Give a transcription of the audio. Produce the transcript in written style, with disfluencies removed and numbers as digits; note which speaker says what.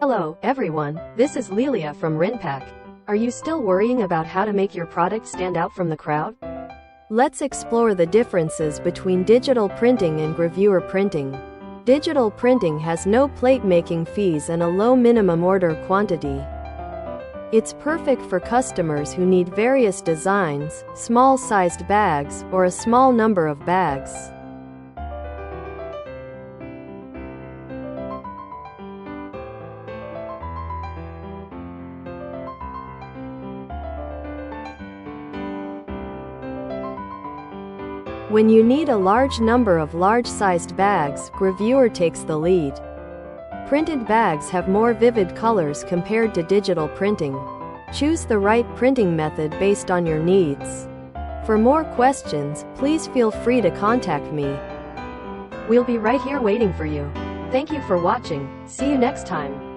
Speaker 1: Hello, everyone. This is Lelia from Rinpac. Are you still worrying about how to make your product stand out from the crowd? Let's explore the differences between digital printing and gravure printing. Digital printing has no plate making fees and a low minimum order quantity. It's perfect for customers who need various designs, small-sized bags, or a small number of bags. When you need a large number of large-sized bags, gravure takes the lead. Printed bags have more vivid colors compared to digital printing. Choose the right printing method based on your needs. For more questions, please feel free to contact me. We'll be right here waiting for you. Thank you for watching. See you next time.